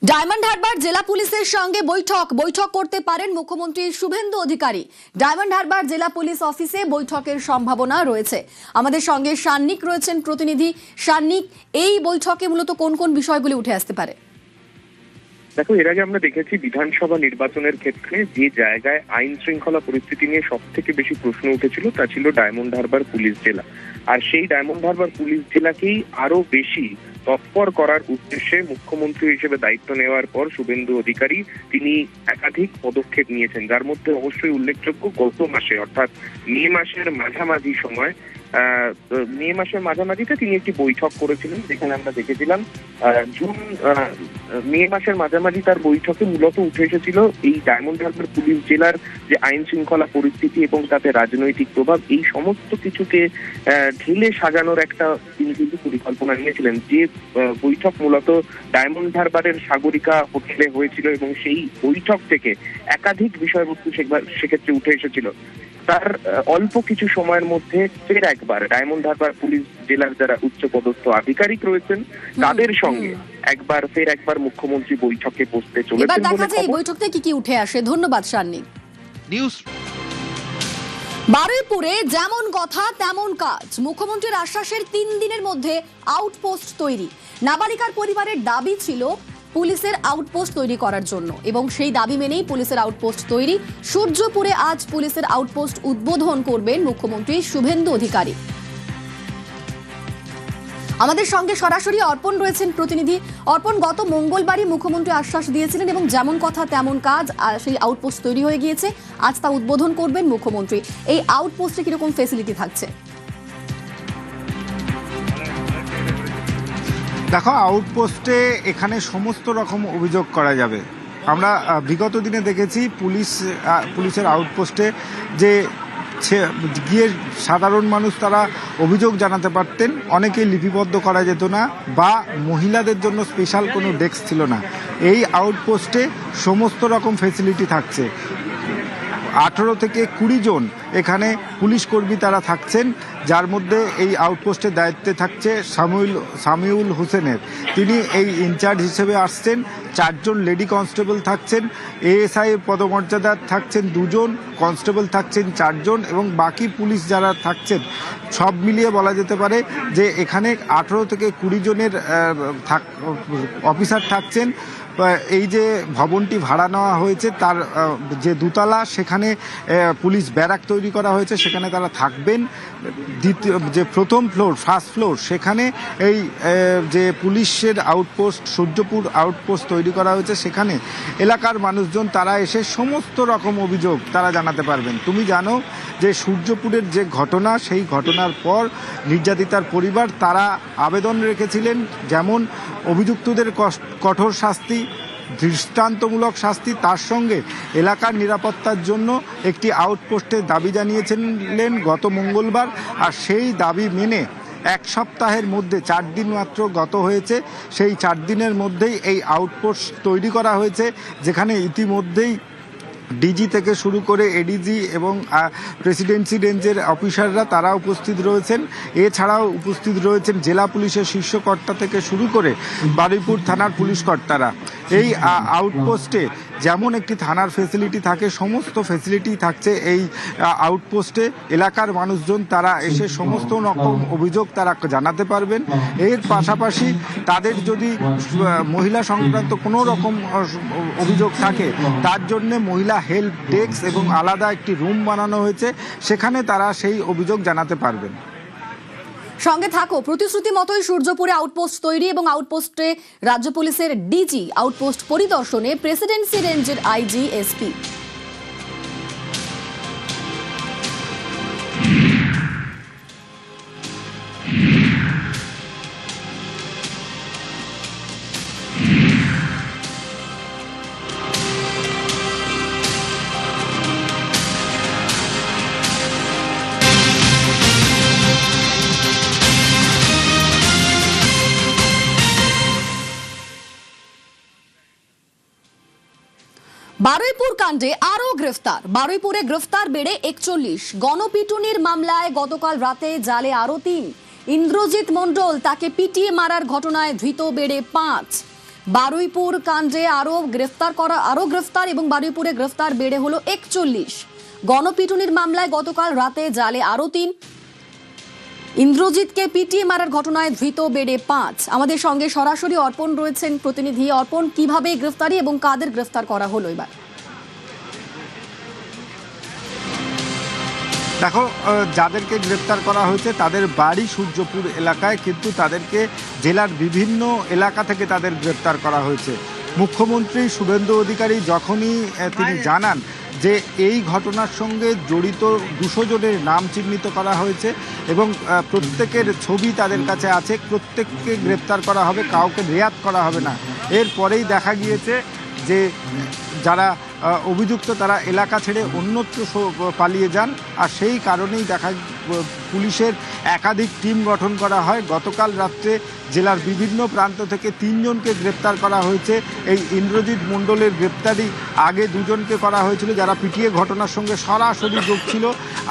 Diamond Harbour জেলা পুলিশের সঙ্গে বৈঠক করতে পারেন মুখ্যমন্ত্রী শুভেন্দু অধিকারী। ডায়মন্ড হারবার জেলা পুলিশ অফিসে বৈঠকের সম্ভাবনা রয়েছে। আমাদের সঙ্গে সান্নিক রয়েছেন প্রতিনিধি। সান্নিক, এই বৈঠকে মূলত কোন কোন বিষয়গুলি উঠে আসতে পারে? দেখো, এর আগে আমরা দেখেছি বিধানসভা নির্বাচনের ক্ষেত্রে যে জায়গায় আইন শৃঙ্খলা পরিস্থিতি নিয়ে সব থেকে বেশি প্রশ্ন উঠেছিল তা ছিল ডায়মন্ড হারবার পুলিশ জেলা। আর সেই ডায়মন্ড হারবার পুলিশ জেলাকেই আরো বেশি তৎপর করার উদ্দেশ্যে মুখ্যমন্ত্রী হিসেবে দায়িত্ব নেওয়ার পর শুভেন্দু অধিকারী তিনি একাধিক পদক্ষেপ নিয়েছেন, যার মধ্যে অবশ্যই উল্লেখযোগ্য গত মাসে অর্থাৎ মে মাসের মাঝামাঝিতে তিনি একটি বৈঠক করেছিলেন, যেখানে আমরা দেখেছিলাম মে মাসের মাঝামাঝি তার বৈঠকে মূলত উঠে এসেছিল এই ডায়মন্ড হারবার পুলিশ জেলার যে আইন শৃঙ্খলা পরিস্থিতি এবং তাতে রাজনৈতিক প্রভাব, এই সমস্ত কিছুকে ঢেলে সাজানোর একটা তিনি কিন্তু পরিকল্পনা নিয়েছিলেন। যে বৈঠক মূলত ডায়মন্ড হারবারের সাগরিকা হোটেলে হয়েছিল এবং সেই বৈঠক থেকে একাধিক বিষয়বস্তু সেক্ষেত্রে উঠে এসেছিল। তার অল্প কিছু সময়ের মধ্যে ফের একবার ডায়মন্ড হারবার পুলিশ জেলার যারা উচ্চপদস্থ আধিকারিক রয়েছেন তাদের সঙ্গে ফের একবার মুখ্যমন্ত্রী বৈঠকে বসতে চলেছেন। এই বৈঠকে কি উঠে আসে? ধন্যবাদ সান্নিক। বারুইপুরে যেমন কথা তেমন কাজ। মুখ্যমন্ত্রীর আশ্বাসের 3 দিনের মধ্যে আউটপোস্ট তৈরি। নাবালিকার পরিবারের দাবি ছিল পুলিশের আউটপোস্ট তৈরি করার জন্য এবং সেই দাবি মেনেই পুলিশের আউটপোস্ট তৈরি। সূর্যপুরে আজ পুলিশের আউটপোস্ট উদ্বোধন করবেন মুখ্যমন্ত্রী শুভেন্দু অধিকারী। আমাদের সঙ্গে সরাসরি অর্পণ রয়েছেন প্রতিনিধি। অর্পণ, গত মঙ্গলবারই মুখ্যমন্ত্রী আশ্বাস দিয়েছিলেন এবং যেমন কথা তেমন কাজ, সেই আউটপোস্ট তৈরি হয়ে গিয়েছে। আজ তা উদ্বোধন করবেন মুখ্যমন্ত্রী। এই আউটপোস্টে কিরকম ফেসিলিটি থাকছে? দেখো, আউটপোস্টে এখানে সমস্ত রকম অভিযোগ করা যাবে। আমরা বিগত দিনে দেখেছি পুলিশের আউটপোস্টে যে গিয়ে সাধারণ মানুষ তারা অভিযোগ জানাতে পারতেন, অনেকেই লিপিবদ্ধ করা যেত না বা মহিলাদের জন্য স্পেশাল কোনো ডেস্ক ছিল না। এই আউটপোস্টে সমস্ত রকম ফেসিলিটি থাকছে। 18 থেকে 20 জন এখানে পুলিশ কর্মী তারা থাকছেন, যার মধ্যে এই আউটপোস্টের দায়িত্বে থাকছে সামিউল হোসেনের। তিনি এই ইনচার্জ হিসেবে আসছেন। 4 জন লেডি কনস্টেবল থাকছেন, এএসআই পদমর্যাদার থাকছেন 2 জন, কনস্টেবল থাকছেন 4 জন এবং বাকি পুলিশ যারা থাকছেন সব মিলিয়ে বলা যেতে পারে যে এখানে 18 থেকে 20 জনের অফিসার থাকছেন। এই যে ভবনটি ভাড়া নেওয়া হয়েছে তার যে দুতলা, সেখানে পুলিশ ব্যারাক তৈরি করা হয়েছে, সেখানে তারা থাকবেন। দ্বিতীয় যে ফার্স্ট ফ্লোর সেখানে এই যে পুলিশের আউটপোস্ট সূর্যপুর আউটপোস্ট তৈরি করা হয়েছে, সেখানে এলাকার মানুষজন তারা এসে সমস্ত রকম অভিযোগ তারা জানাতে পারবেন। তুমি জানো যে সূর্যপুরের যে ঘটনা, সেই ঘটনার পর নির্যাতিতার পরিবার তারা আবেদন রেখেছিলেন, যেমন অভিযুক্তদের কঠোর শাস্তি, দৃষ্টান্তমূলক শাস্তি, তার সঙ্গে এলাকার নিরাপত্তার জন্য একটি আউটপোস্টের দাবি জানিয়েছিলেন গত মঙ্গলবার। আর সেই দাবি মেনে 1 সপ্তাহের মধ্যে 4 দিন মাত্র গত হয়েছে, সেই 4 দিনের মধ্যেই এই আউটপোস্ট তৈরি করা হয়েছে, যেখানে ইতিমধ্যেই ডিজি থেকে শুরু করে এডিজি এবং প্রেসিডেন্সি রেঞ্জের অফিসাররা তারা উপস্থিত রয়েছেন। এছাড়াও উপস্থিত রয়েছেন জেলা পুলিশের শীর্ষ কর্তা থেকে শুরু করে বারুইপুর থানার পুলিশ কর্তারা। এই আউটপোস্টে যেমন একটি থানার ফেসিলিটি থাকে, সমস্ত ফেসিলিটি থাকছে এই আউটপোস্টে। এলাকার মানুষজন তারা এসে সমস্ত রকম অভিযোগ তারা জানাতে পারবেন। এর পাশাপাশি তাদের যদি মহিলা সংক্রান্ত কোনো রকম অভিযোগ থাকে, তার জন্য মহিলা হেল্প ডেস্ক এবং আলাদা একটি রুম বানানো হয়েছে, সেখানে তারা সেই অভিযোগ জানাতে পারবেন। সঙ্গে থাকো। প্রতিশ্রুতি মতোই সূর্যপুরে আউটপোস্ট তৈরি এবং আউটপোস্টে রাজ্য পুলিশের ডিজি, আউটপোস্ট পরিদর্শনে প্রেসিডেন্সি রেঞ্জের আইজি, এসপি। বারুইপুর কাণ্ডে আরো গ্রেফতার। বারুইপুরে গ্রেফতার বেড়ে 41। গণপিটুনির মামলায় গতকাল রাতে জালে আরো 3। ইন্দ্রজিৎ মণ্ডল, তাকে পিটিয়ে মারার ঘটনায় ধৃত বেড়ে 5। বারুইপুর কাণ্ডে আরো গ্রেফতার এবং বারুইপুরে গ্রেফতার বেড়ে হলো 41। গণপিটুনির মামলায় গতকাল রাতে জালে আরো 3। ইন্দ্রজিৎকে পিটিয়ে মারার ঘটনায় ধৃত বেড়ে 5। আমাদের সঙ্গে সরাসরি অর্পণ রয়েছেন প্রতিনিধি। অর্পণ, কিভাবে গ্রেফতারি এবং কাদের গ্রেফতার করা হলো এবার? দেখো, যাদেরকে গ্রেপ্তার করা হয়েছে তাদের বাড়ি সূর্যপুর এলাকায়, কিন্তু তাদেরকে জেলার বিভিন্ন এলাকা থেকে তাদের গ্রেপ্তার করা হয়েছে। মুখ্যমন্ত্রী শুভেন্দু অধিকারী যখনই তিনি জানান যে এই ঘটনার সঙ্গে জড়িত 200 জনের নাম চিহ্নিত করা হয়েছে এবং প্রত্যেকের ছবি তাদের কাছে আছে, প্রত্যেককে গ্রেপ্তার করা হবে, কাউকে রেয়াত করা হবে না। এরপরেই দেখা গিয়েছে যে যারা অভিযুক্ত তারা এলাকা ছেড়ে অন্যত্র পালিয়ে যান, আর সেই কারণেই পুলিশের একাধিক টিম গঠন করা হয়। গতকাল রাত্রে জেলার বিভিন্ন প্রান্ত থেকে 3 জনকে গ্রেপ্তার করা হয়েছে। এই ইন্দ্রজিৎ মণ্ডলের গ্রেপ্তারি আগে 2 জনকে করা হয়েছিল যারা পিটিয়ে ঘটনার সঙ্গে সরাসরি যোগ ছিল।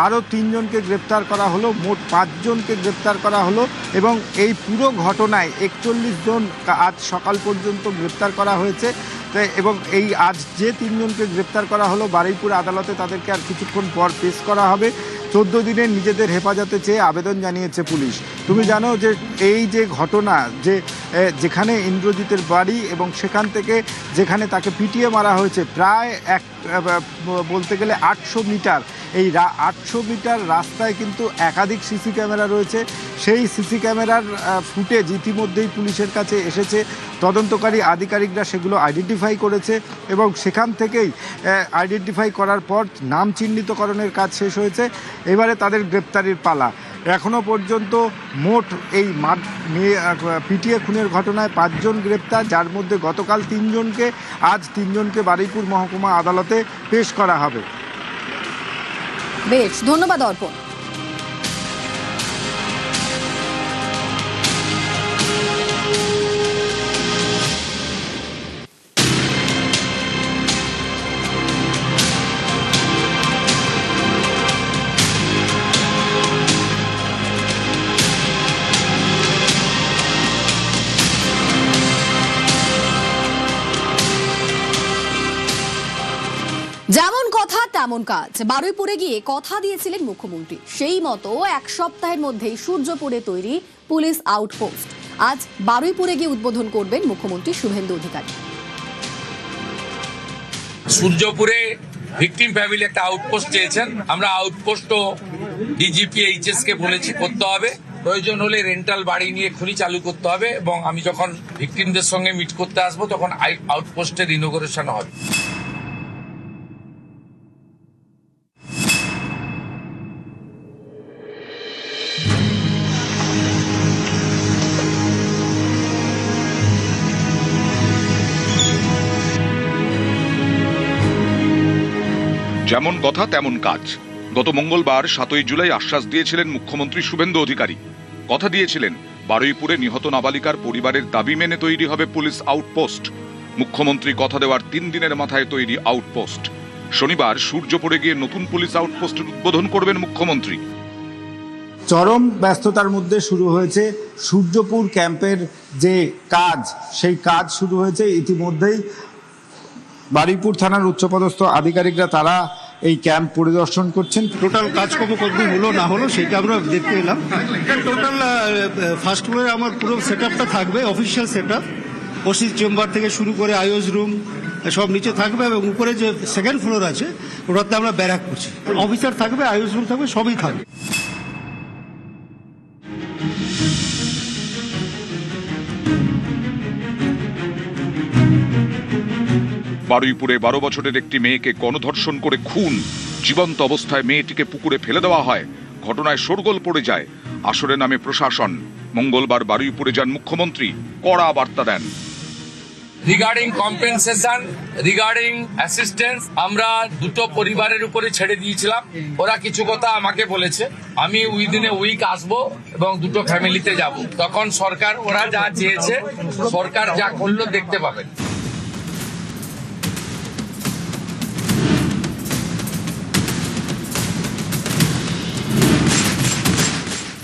আরও 3 জনকে গ্রেপ্তার করা হলো, মোট 5 জনকে গ্রেপ্তার করা হলো এবং এই পুরো ঘটনায় 41 জন আজ সকাল পর্যন্ত গ্রেপ্তার করা হয়েছে। এবং এই আজ যে 3 জনকে গ্রেপ্তার করা হলো বারুইপুর আদালতে তাদেরকে আর কিছুক্ষণ পর পেশ করা হবে। 14 দিনের নিজেদের হেফাজতে চেয়ে আবেদন জানিয়েছে পুলিশ। তুমি জানো যে এই যে ঘটনা, যেখানে ইন্দ্রজিতের বাড়ি এবং সেখান থেকে যেখানে তাকে পিটিয়ে মারা হয়েছে প্রায় বলতে গেলে 800 মিটার, এই 800 মিটার রাস্তায় কিন্তু একাধিক সিসি ক্যামেরা রয়েছে। সেই সিসি ক্যামেরার ফুটেজ ইতিমধ্যেই পুলিশের কাছে এসেছে। তদন্তকারী আধিকারিকরা সেগুলো আইডেন্টিফাই করেছে এবং সেখান থেকেই আইডেন্টিফাই করার পর নাম চিহ্নিতকরণের কাজ শেষ হয়েছে। এবারে তাদের গ্রেপ্তারির পালা। এখনও পর্যন্ত মোট এই পিটিয়ে খুনের ঘটনায় 5 জন গ্রেপ্তার, যার মধ্যে গতকাল 3 জনকে, আজ 3 জনকে বারুইপুর মহকুমা আদালতে পেশ করা হবে। বেশ, ধন্যবাদ অর্পণ। যেমন কথা তেমন কাজ। বারুইপুরে গিয়ে কথা দিয়েছিলেন মুখ্যমন্ত্রী, সেই মতো 1 সপ্তাহের মধ্যেই সূর্যপুরে তৈরি পুলিশ আউটপোস্ট। আজ বারুইপুরে গিয়ে উদ্বোধন করবেন মুখ্যমন্ত্রী শুভেন্দু অধিকারী। সূর্যপুরে ভিকটিম ফ্যামিলি একটা আউটপোস্ট চেয়েছেন। আমরা আউটপোস্টও ডিজিপি এইচএস কে বলেছি করতে হবে, প্রয়োজন হলে রেন্টাল বাড়ি নিয়ে খুনি চালু করতে হবে এবং আমি যখন ভিকটিমদের সঙ্গে মিট করতে আসবো তখন আউটপোস্টের ইনোগ্রেশন হবে। যেমন কথা তেমন কাজ। গত মঙ্গলবার 7ই জুলাই আশ্বাস দিয়েছিলেন মুখ্যমন্ত্রী শুভেন্দু অধিকারী। কথা দিয়েছিলেন বারুইপুরে নিহত নাবালিকার পরিবারের দাবি মেনে তৈরি হবে পুলিশ আউটপোস্ট। মুখ্যমন্ত্রী কথা দেওয়ার 3 দিনের মাথায় তৈরি আউটপোস্ট। শনিবার সূর্যপুরে গিয়ে নতুন পুলিশ আউটপোস্টের উদ্বোধন করবেন মুখ্যমন্ত্রী। চরম ব্যস্ততার মধ্যে শুরু হয়েছে সূর্যপুর ক্যাম্পের যে কাজ, সেই কাজ শুরু হয়েছে ইতিমধ্যেই। বারুইপুর থানার উচ্চপদস্থ আধিকারিকরা তারা এই ক্যাম্প পরিদর্শন করছেন। টোটাল কাজকর্ম কতদূর হলো না হলো সেটা আমরা দেখতে এলাম। টোটাল ফার্স্ট ফ্লোরে আমার পুরো সেট আপটা থাকবে, official set up, OC chamber থেকে শুরু করে আইওএস রুম সব নিচে থাকবে এবং উপরে যে সেকেন্ড ফ্লোর আছে ওটাতে আমরা ব্যারাক করছি। অফিসার থাকবে, আইওএস রুম থাকবে, সবই থাকবে। বারুইপুরে 12 বছরের একটি মেয়েকে গণধর্ষণ করে খুন, জীবন্ত অবস্থায় মেয়েটিকে পুকুরে ফেলে দেওয়া হয়। ঘটনায় শোরগোল পড়ে যায়। আসরে নামে প্রশাসন। মঙ্গলবার বারুইপুরে যান মুখ্যমন্ত্রী, কড়া বার্তা দেন। রিগার্ডিং কম্পেনসেশন, রিগার্ডিং অ্যাসিস্ট্যান্স আমরা 2টো পরিবারের উপরে ছেড়ে দিয়েছিলাম। ওরা কিছু কথা আমাকে বলেছে, আমি উইদিন এ উইক আসবো এবং 2টো ফ্যামিলিতে যাব। তখন সরকার ওরা যা চেয়েছে, সরকার যা করলো দেখতে পাবেন।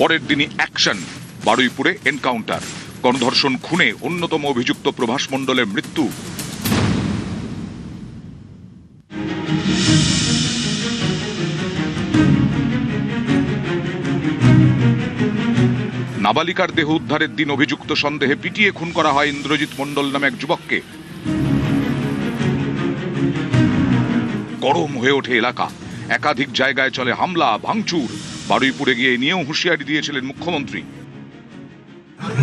পরের দিনই অ্যাকশন, বারুইপুরে এনকাউন্টার। গণধর্ষণ খুনে অন্যতম অভিযুক্ত প্রভাস মণ্ডলের মৃত্যু। নাবালিকার দেহ উদ্ধারের দিন অভিযুক্ত সন্দেহে পিটিয়ে খুন করা হয় ইন্দ্রজিৎ মণ্ডল নামে এক যুবককে। গরম হয়ে ওঠে এলাকা, একাধিক জায়গায় চলে হামলা ভাঙচুর। বারুইপুরে গিয়ে নিয়েও হুঁশিয়ারি দিয়েছিলেন মুখ্যমন্ত্রী।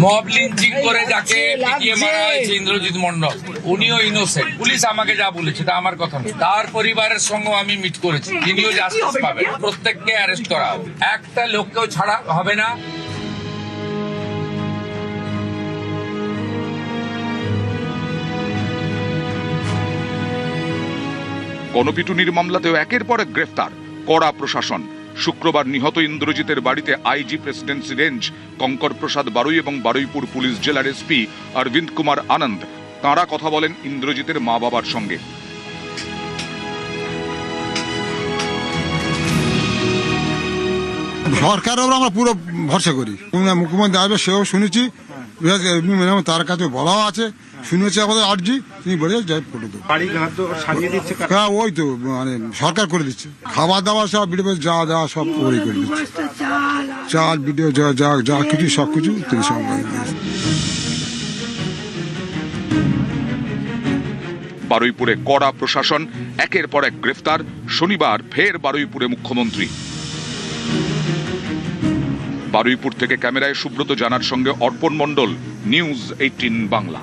মব লিঞ্চিং করে যাকে পিটিয়ে মারা হয়েছে ইন্দ্রজিৎ মণ্ডল, উনিও ইনোসেন্ট। পুলিশ আমাকে যা বলেছে তা আমার কথা নয়, তার পরিবারের সঙ্গে আমি মিট করেছি, তিনিও জাস্টিস পাবেন। প্রত্যেককে অ্যারেস্ট করা হবে, একটা লোককেও ছাড়া হবে না। গণপিটুনির মামলাতেও একের পর এক গ্রেফতার, কড়া প্রশাসন। শুক্রবার নিহত ইন্দ্রজিতের বাড়িতে আইজি প্রেসিডেন্সি রেঞ্জ কঙ্কর প্রসাদ বারুই এবং বারুইপুর পুলিশ জেলার এসপি অরবিন্দ কুমার আনন্দ। তাঁরা কথা বলেন ইন্দ্রজিতের মা বাবার সঙ্গে। সরকারের উপর আমরা পুরো ভরসা করি। মুখ্যমন্ত্রী আসবে সেও শুনেছি, তার কাছে বলাও আছে, শুনেছি আমাদের আর্জি, তিনি বলে যাই ফটো দেবো। হ্যাঁ, ওই তো মানে সরকার করে দিচ্ছে, খাবার দাবার সব ভিডিও যা যা সব ওই করে দিচ্ছে, চাল ভিডিও যা যা যা কিছু সব কিছু তিনি সব করে দিচ্ছে। বারুইপুরে কড়া প্রশাসন, একের পর এক গ্রেফতার। শনিবার ফের বারুইপুরে মুখ্যমন্ত্রী। বারুইপুর থেকে ক্যামেরায় সুব্রত জানার সঙ্গে অর্পণ মণ্ডল, নিউজ 18 বাংলা।